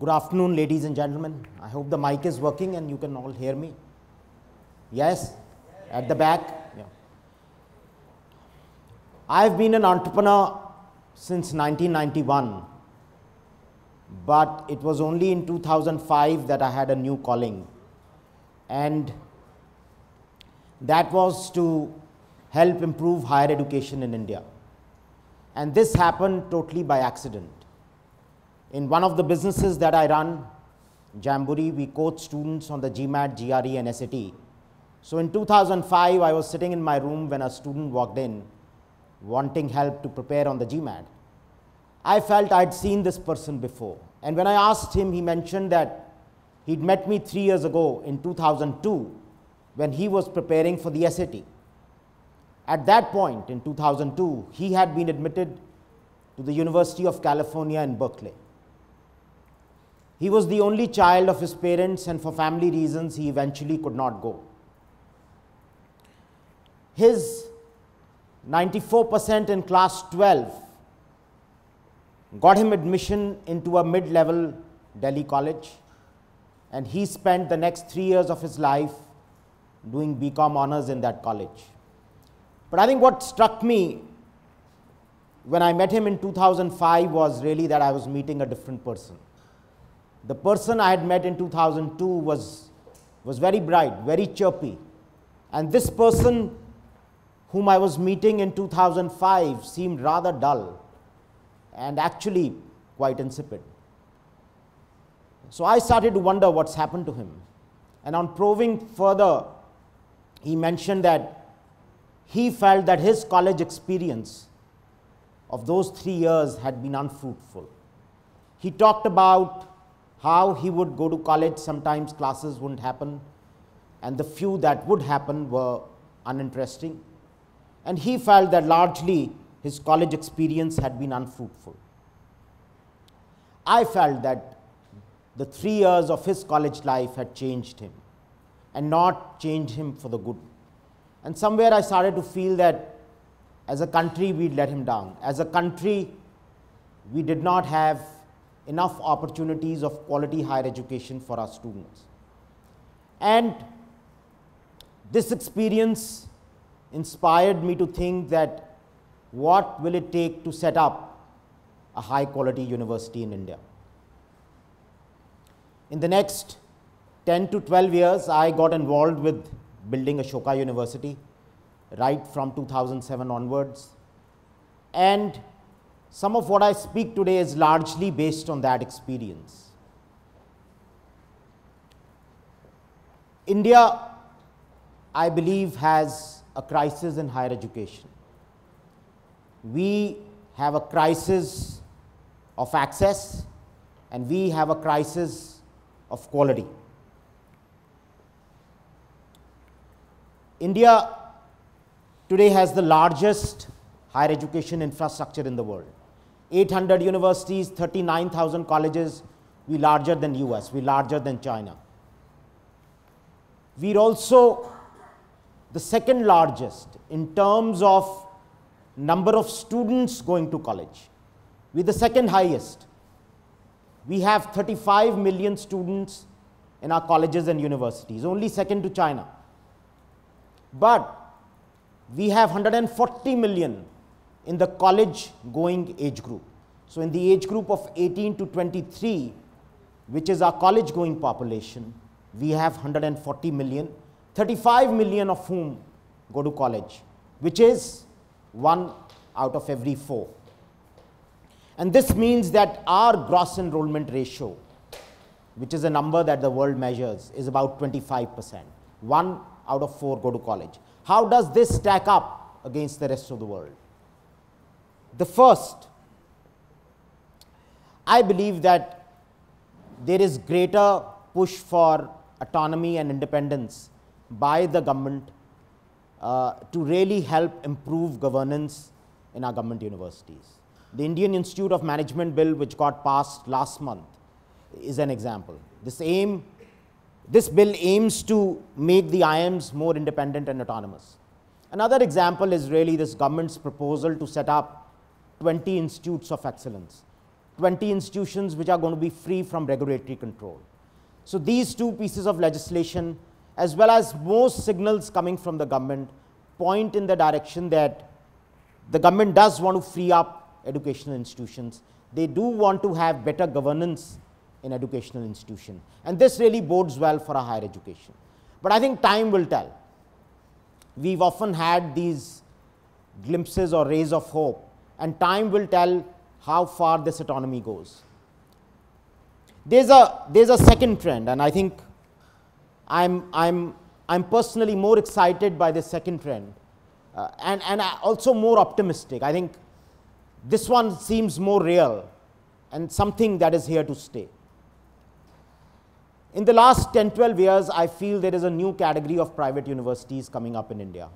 Good afternoon, ladies and gentlemen. I hope the mic is working and you can all hear me. Yes? At the back? Yeah. I've been an entrepreneur since 1991, but it was only in 2005 that I had a new calling, and that was to help improve higher education in India. And this happened totally by accident. In one of the businesses that I run, Jamboree, we coach students on the GMAT, GRE and SAT. So in 2005, I was sitting in my room when a student walked in wanting help to prepare on the GMAT. I felt I'd seen this person before. And when I asked him, he mentioned that he'd met me 3 years ago in 2002 when he was preparing for the SAT. At that point, in 2002, he had been admitted to the University of California in Berkeley. He was the only child of his parents, and for family reasons, he eventually could not go. His 94% in class 12 got him admission into a mid-level Delhi college, and he spent the next 3 years of his life doing BCom honors in that college. But I think what struck me when I met him in 2005 was really that I was meeting a different person. The person I had met in 2002 was very bright, very chirpy. And this person whom I was meeting in 2005 seemed rather dull and actually quite insipid. So I started to wonder what's happened to him. And on probing further, he mentioned that he felt that his college experience of those 3 years had been unfruitful. He talked about how he would go to college, sometimes classes wouldn't happen, and the few that would happen were uninteresting. And he felt that largely his college experience had been unfruitful. I felt that the 3 years of his college life had changed him, and not changed him for the good. And somewhere I started to feel that as a country we'd let him down. As a country, we did not have enough opportunities of quality higher education for our students. And this experience inspired me to think that what will it take to set up a high quality university in India. In the next 10 to 12 years, I got involved with building Ashoka University right from 2007 onwards. And some of what I speak today is largely based on that experience. India, I believe, has a crisis in higher education. We have a crisis of access, and we have a crisis of quality. India today has the largest higher education infrastructure in the world. 800 universities, 39,000 colleges. We're larger than US, we're larger than China. We're also the second largest in terms of number of students going to college. We're the second highest. We have 35 million students in our colleges and universities, only second to China. But we have 140 million in the college going age group. So in the age group of 18 to 23, which is our college going population, we have 140 million, 35 million of whom go to college, which is 1 out of every 4. And this means that our gross enrollment ratio, which is a number that the world measures, is about 25%. 1 out of 4 go to college. How does this stack up against the rest of the world? The first, I believe that there is greater push for autonomy and independence by the government to really help improve governance in our government universities. The Indian Institute of Management Bill, which got passed last month, is an example. This bill aims to make the IIMs more independent and autonomous. Another example is really this government's proposal to set up 20 institutes of excellence. 20 institutions which are going to be free from regulatory control. So these two pieces of legislation, as well as most signals coming from the government, point in the direction that the government does want to free up educational institutions. They do want to have better governance in educational institutions. And this really bodes well for our higher education. But I think time will tell. We've often had these glimpses or rays of hope, and time will tell how far this autonomy goes. There's a second trend, and I think I'm personally more excited by this second trend, and also more optimistic. I think this one seems more real and something that is here to stay. In the last 10-12 years, I feel there is a new category of private universities coming up in India.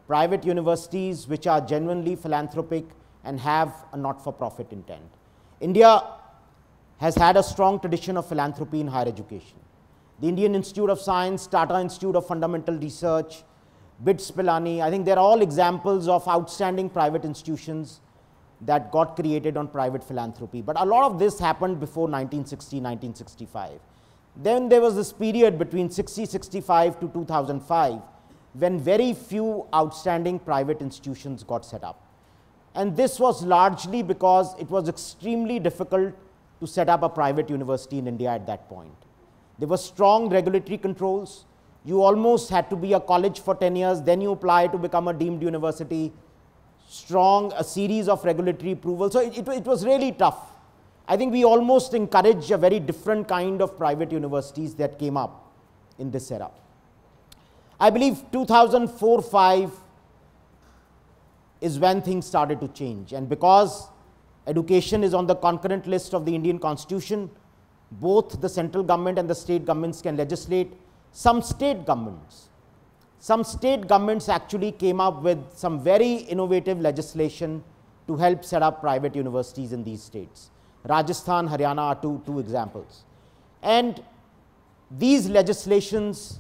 Private universities which are genuinely philanthropic and have a not-for-profit intent. India has had a strong tradition of philanthropy in higher education. The Indian Institute of Science, Tata Institute of Fundamental Research, BITS Pilani, I think they're all examples of outstanding private institutions that got created on private philanthropy. But a lot of this happened before 1960, 1965. Then there was this period between 1965 to 2005 when very few outstanding private institutions got set up. And this was largely because it was extremely difficult to set up a private university in India at that point. There were strong regulatory controls. You almost had to be a college for 10 years, then you apply to become a deemed university. A series of regulatory approvals. So it was really tough. I think we almost encouraged a very different kind of private universities that came up in this era. I believe 2004-05 is when things started to change, and because education is on the concurrent list of the Indian Constitution, both the central government and the state governments can legislate. Some state governments actually came up with some very innovative legislation to help set up private universities in these states. Rajasthan, Haryana are two examples. And these legislations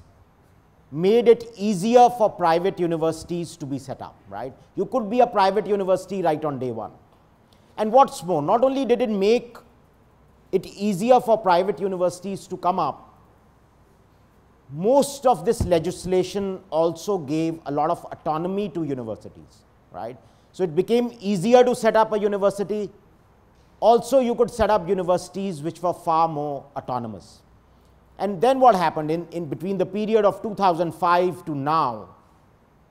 made it easier for private universities to be set up, right? You could be a private university right on day one. And what's more, not only did it make it easier for private universities to come up, most of this legislation also gave a lot of autonomy to universities, right? So it became easier to set up a university. Also, you could set up universities which were far more autonomous. And then what happened in between the period of 2005 to now,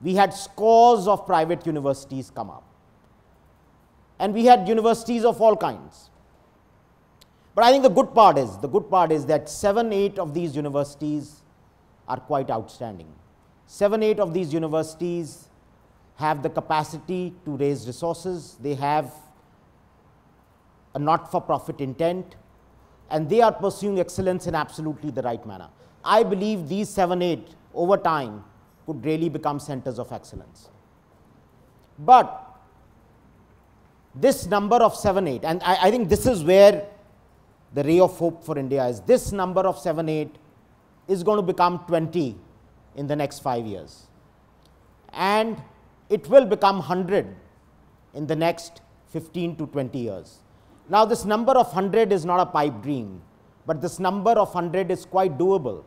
we had scores of private universities come up. And we had universities of all kinds. But I think the good part is that 7-8 of these universities are quite outstanding. 7-8 of these universities have the capacity to raise resources. They have a not-for-profit intent, and they are pursuing excellence in absolutely the right manner. I believe these 7-8 over time could really become centers of excellence. But this number of 7-8, and I think this is where the ray of hope for India is, this number of 7-8 is going to become 20 in the next 5 years. And it will become 100 in the next 15 to 20 years. Now, this number of 100 is not a pipe dream, but this number of 100 is quite doable,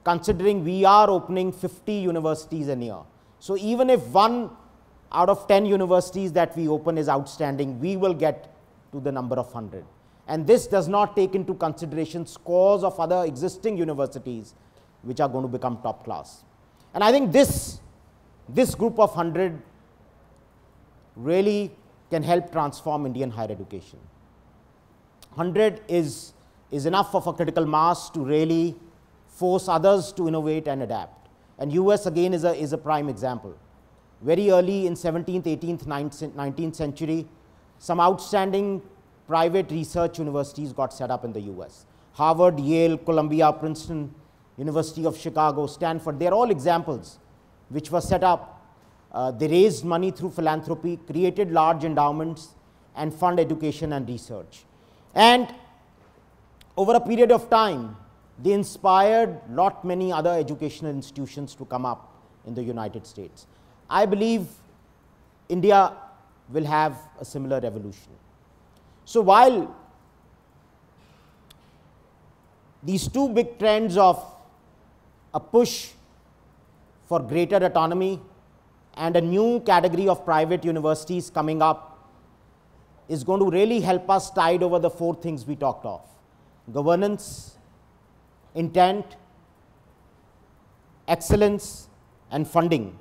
considering we are opening 50 universities a year. So even if 1 out of 10 universities that we open is outstanding, we will get to the number of 100. And this does not take into consideration scores of other existing universities which are going to become top class. And I think this group of 100 really can help transform Indian higher education. 100 is enough of a critical mass to really force others to innovate and adapt. And US again is a prime example. Very early in 17th, 18th, 19th century, some outstanding private research universities got set up in the US. Harvard, Yale, Columbia, Princeton, University of Chicago, Stanford, they're all examples which were set up. They raised money through philanthropy, created large endowments, and fund education and research. And over a period of time, they inspired not many other educational institutions to come up in the United States. I believe India will have a similar revolution. So while these two big trends of a push for greater autonomy and a new category of private universities coming up is going to really help us tide over the four things we talked of: governance, intent, excellence, and funding.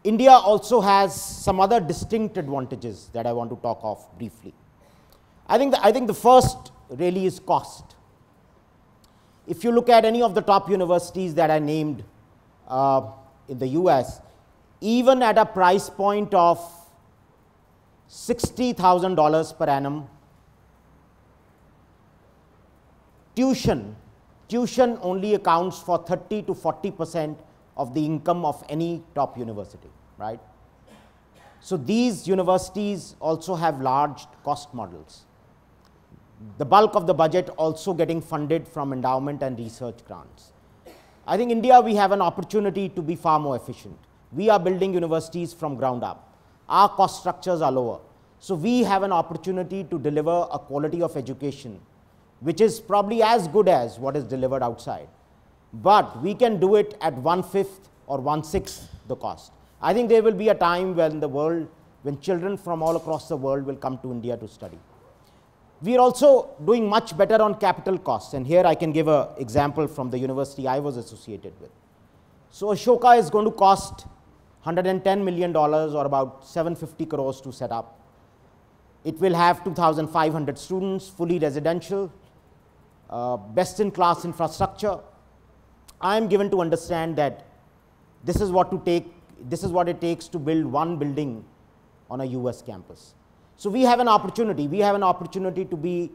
India also has some other distinct advantages that I want to talk of briefly. I think the first really is cost. If you look at any of the top universities that I named in the US, even at a price point of $60,000 per annum, tuition only accounts for 30 to 40% of the income of any top university, right? So these universities also have large cost models. The bulk of the budget also getting funded from endowment and research grants. I think India, we have an opportunity to be far more efficient. We are building universities from ground up. Our cost structures are lower. So we have an opportunity to deliver a quality of education which is probably as good as what is delivered outside. But we can do it at 1/5 or 1/6 the cost. I think there will be a time when children from all across the world will come to India to study. We are also doing much better on capital costs, and here I can give an example from the university I was associated with. So Ashoka is going to cost $110 million or about 750 crores to set up. It will have 2,500 students, fully residential, best in class infrastructure. I am given to understand that this is what it takes to build one building on a US campus. So we have an opportunity to be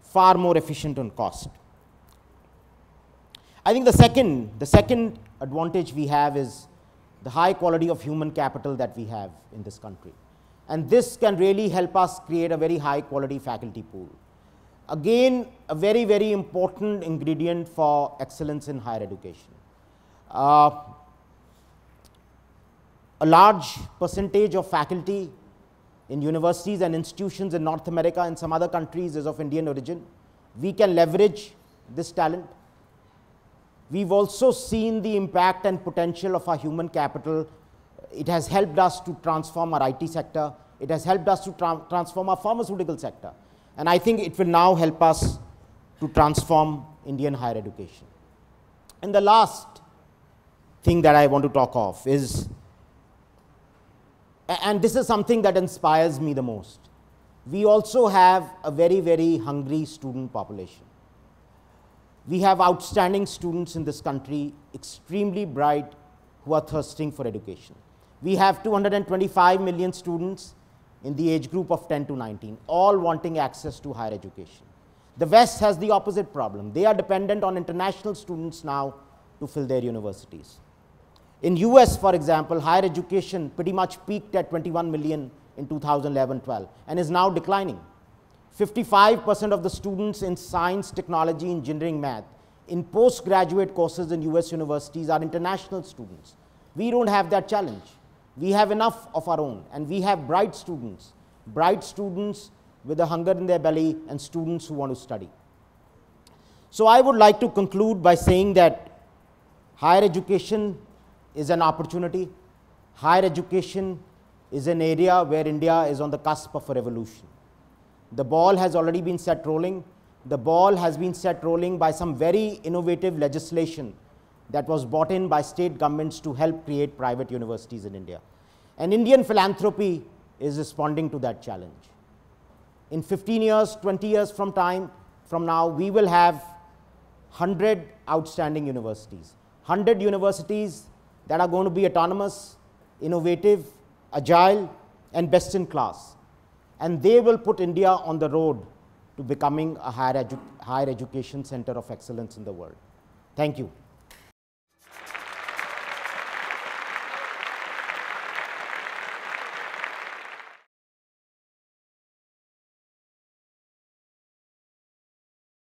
far more efficient on cost. I think the second advantage we have is the high quality of human capital that we have in this country. And this can really help us create a very high quality faculty pool. Again, a very, very important ingredient for excellence in higher education. A large percentage of faculty in universities and institutions in North America and some other countries is of Indian origin. We can leverage this talent. We've also seen the impact and potential of our human capital. It has helped us to transform our IT sector. It has helped us to transform our pharmaceutical sector. And I think it will now help us to transform Indian higher education. And the last thing that I want to talk of is, and this is something that inspires me the most, we also have a very, very hungry student population. We have outstanding students in this country, extremely bright, who are thirsting for education. We have 225 million students in the age group of 10 to 19, all wanting access to higher education. The West has the opposite problem. They are dependent on international students now to fill their universities. In US, for example, higher education pretty much peaked at 21 million in 2011-12 and is now declining. 55% of the students in science, technology, engineering, math in postgraduate courses in US universities are international students. We don't have that challenge. We have enough of our own, and we have bright students with a hunger in their belly and students who want to study. So I would like to conclude by saying that higher education is an opportunity. Higher education is an area where India is on the cusp of a revolution. The ball has already been set rolling. The ball has been set rolling by some very innovative legislation that was brought in by state governments to help create private universities in India. And Indian philanthropy is responding to that challenge. In 15 years, 20 years from now, we will have 100 outstanding universities. 100 universities that are going to be autonomous, innovative, agile, and best in class. And they will put India on the road to becoming a higher education center of excellence in the world. Thank you.